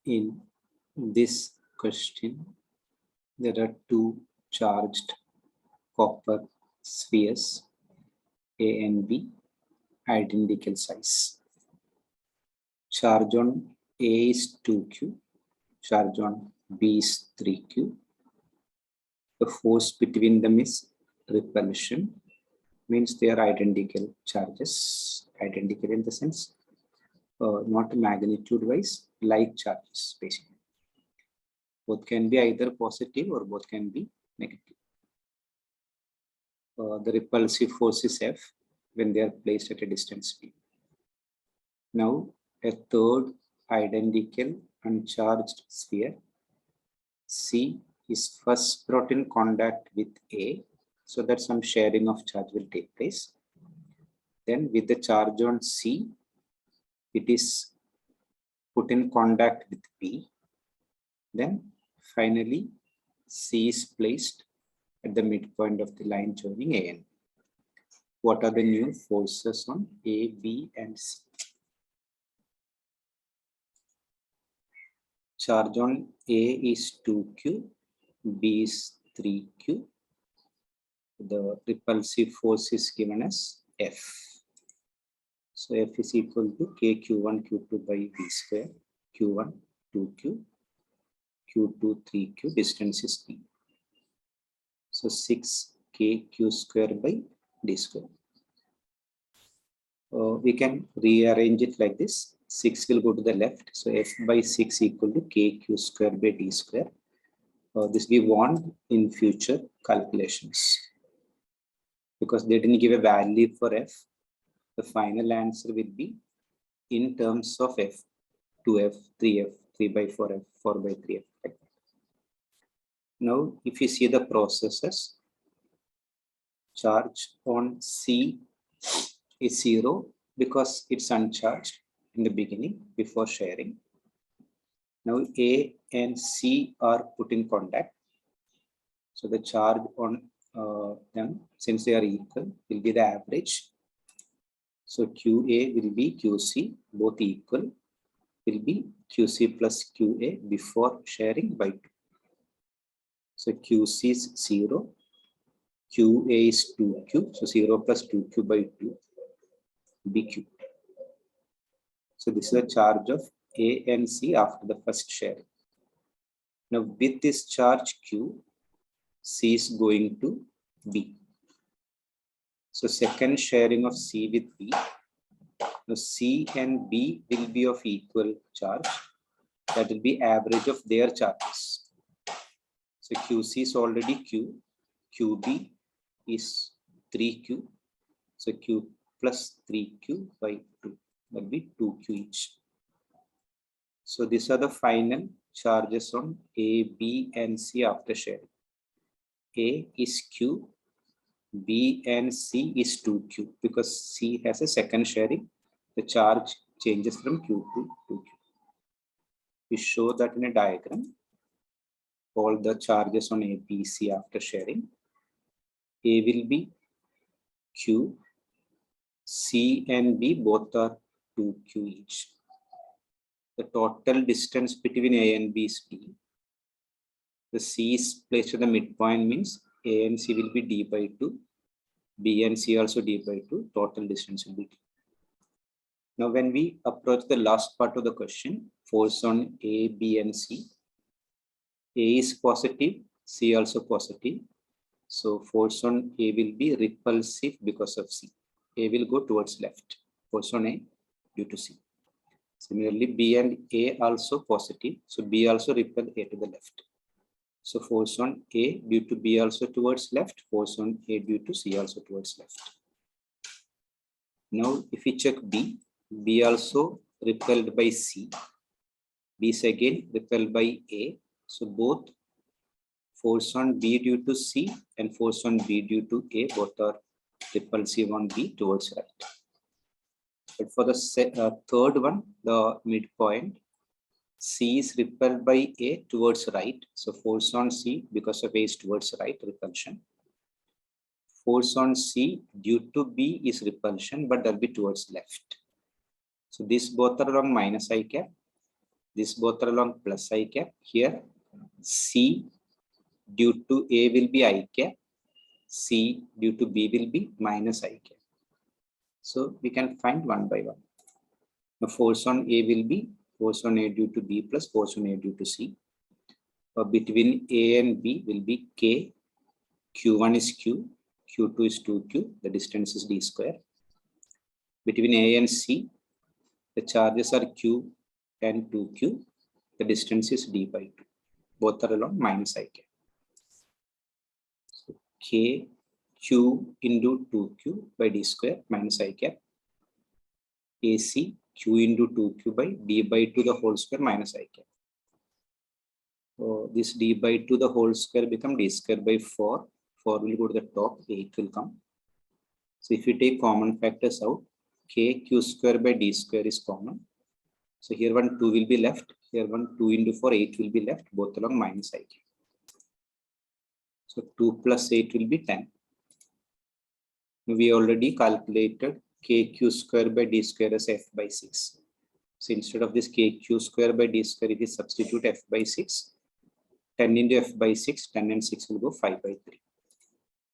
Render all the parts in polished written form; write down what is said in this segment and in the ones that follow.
In this question, there are two charged copper spheres, A and B, identical size. Charge on A is 2Q, charge on B is 3Q. The force between them is repulsion, means they are identical charges, identical in the sense not magnitude wise, like charges basically. Both can be either positive or both can be negative. The repulsive force is F when they are placed at a distance B. Now, a third identical uncharged sphere, C, is first brought in contact with A, so that some sharing of charge will take place. Then with the charge on C, it is put in contact with B. Then finally, C is placed at the midpoint of the line joining A and B. What are the new forces on A, B, and C? Charge on A is 2Q, B is 3Q. The repulsive force is given as F. So F is equal to KQ1, Q2 by V square, Q1, 2Q, Q2, 3Q, distance is D. So 6KQ square by D square. We can rearrange it like this. 6 will go to the left. So F by 6 equal to KQ square by D square. This we want in future calculations. Because they didn't give a value for F, the final answer will be in terms of F, 2F, 3F, 3 by 4F, 4 by 3F. Like that. Now, if you see the processes, charge on C is 0 because it's uncharged in the beginning before sharing. Now A and C are put in contact. So the charge on them, since they are equal, will be the average. So QA will be QC, both equal, will be QC plus QA before sharing by 2. So QC is 0, QA is 2Q, so 0 plus 2Q by 2, BQ. So this is the charge of A and C after the first sharing. Now with this charge Q, C is going to B. So second sharing of C with B. Now C and B will be of equal charge. That will be average of their charges. So QC is already Q. QB is 3Q. So Q plus 3Q by 2. That will be 2Q each. So these are the final charges on A, B, and C after sharing. A is Q, B and C is 2Q because C has a second sharing. The charge changes from Q to 2Q. We show that in a diagram. All the charges on A, B, C after sharing. A will be Q, C and B both are 2Q each. The total distance between A and B is D. The C is placed at the midpoint means A and C will be D by 2. B and C also D by 2. Total distance will be D. Now when we approach the last part of the question, force on A, B and C. A is positive, C also positive. So force on A will be repulsive because of C. A will go towards left. Force on A due to C. Similarly, B and A also positive. So B also repel A to the left. So force on A due to B also towards left. Force on A due to C also towards left. Now, if we check B, B also repelled by C. B is again repelled by A. So both force on B due to C and force on B due to A both are repulsive on B towards right. But for the third one, the midpoint, C is repelled by A towards right. So force on C because of A is towards right, repulsion. Force on C due to B is repulsion, but that will be towards left. So these both are along minus I cap. This both are along plus I cap. Here C due to A will be I cap. C due to B will be minus I cap. So we can find one by one. The force on A will be force on A due to B plus force on A due to C. Between A and B will be K. Q1 is Q. Q2 is 2Q. The distance is D square. Between A and C, the charges are Q and 2Q. The distance is D by 2. Both are along minus I cap. So K Q into 2Q by D square minus I cap. AC Q into 2Q by D by 2 the whole square minus I cap. So this D by 2 the whole square become D square by 4. 4 will go to the top, 8 will come. So if you take common factors out, K Q square by D square is common. So here 1 2 will be left. Here 1 2 into 4 8 will be left. Both along minus I cap. So 2 plus 8 will be 10. We already calculated KQ square by D square as F by 6. So instead of this KQ square by D square, if we substitute F by 6, 10 into F by 6, 10 and 6 will go 5 by 3.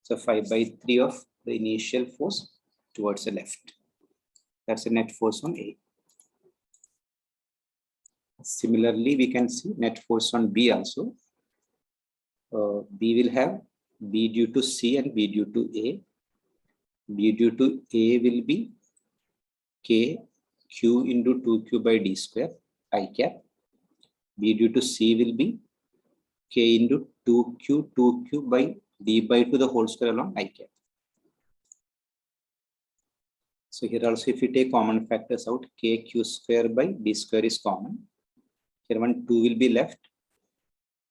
So 5 by 3 of the initial force towards the left. That's the net force on A. Similarly, we can see net force on B also. B will have B due to C and B due to A. B due to A will be K Q into 2Q by D square I cap. B due to C will be K into 2Q by D by 2 the whole square along I cap. So here also if you take common factors out, KQ square by D square is common. Here 1 2 will be left.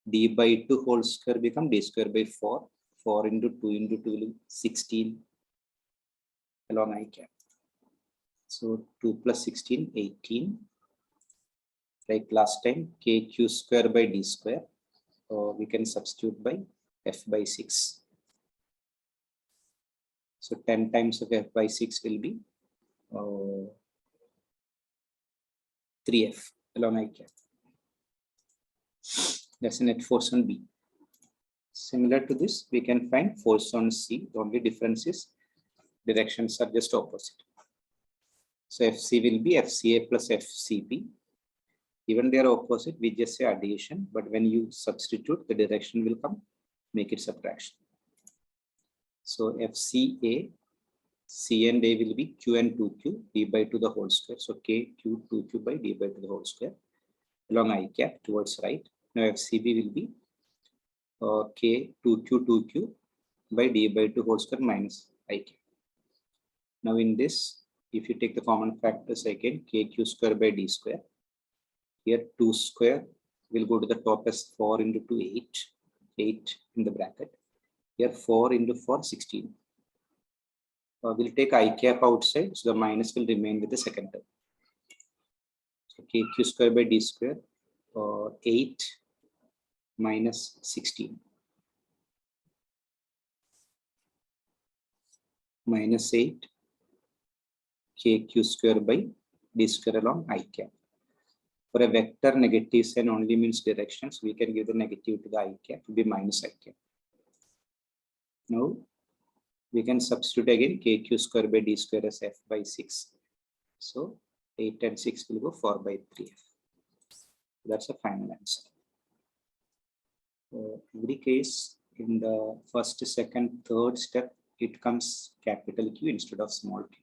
D by 2 whole square become D square by 4. 4 into 2 into 2 will be 16 along I cap. So 2 plus 16, 18. Like last time, KQ square by D square. We can substitute by F by 6. So 10 times of F by 6 will be 3F along I cap. That's the net force on B. Similar to this, we can find force on C. The only difference is directions are just opposite. So FC will be FCA plus FCB. Even they are opposite, we just say addition, but when you substitute, the direction will come, make it subtraction. So FCA, C and A will be Q and 2Q, D by 2 the whole square. So K, Q, 2Q by D by 2 the whole square along I cap towards right. Now FCB will be K, 2Q, 2Q by D by 2 whole square minus I cap. Now in this, if you take the common factors again, KQ square by D square. Here 2 square will go to the top as 4 into 2, 8. 8 in the bracket. Here 4 into 4, 16. We'll take I cap outside, so the minus will remain with the second term. So KQ square by D square, 8 minus 16. Minus 8 KQ square by D square along I cap. For a vector, negative sign only means directions. We can give the negative to the I cap, to be minus I cap. Now, we can substitute again KQ square by D square as F by 6. So, 8 and 6 will go 4 by 3F. That's a final answer. Every case, in the first, second, third step, it comes capital Q instead of small q.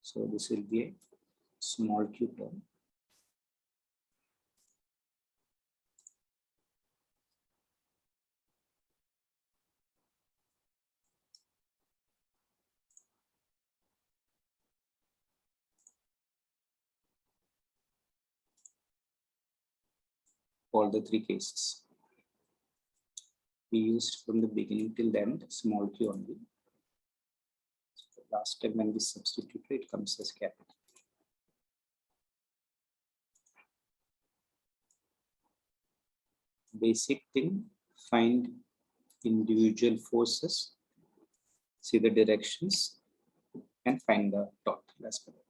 So, this will be a small q term. All the three cases. We used from the beginning till the end small q only. So last time when we substitute it comes as capital. Basic thing, find individual forces, see the directions, and find the total as well.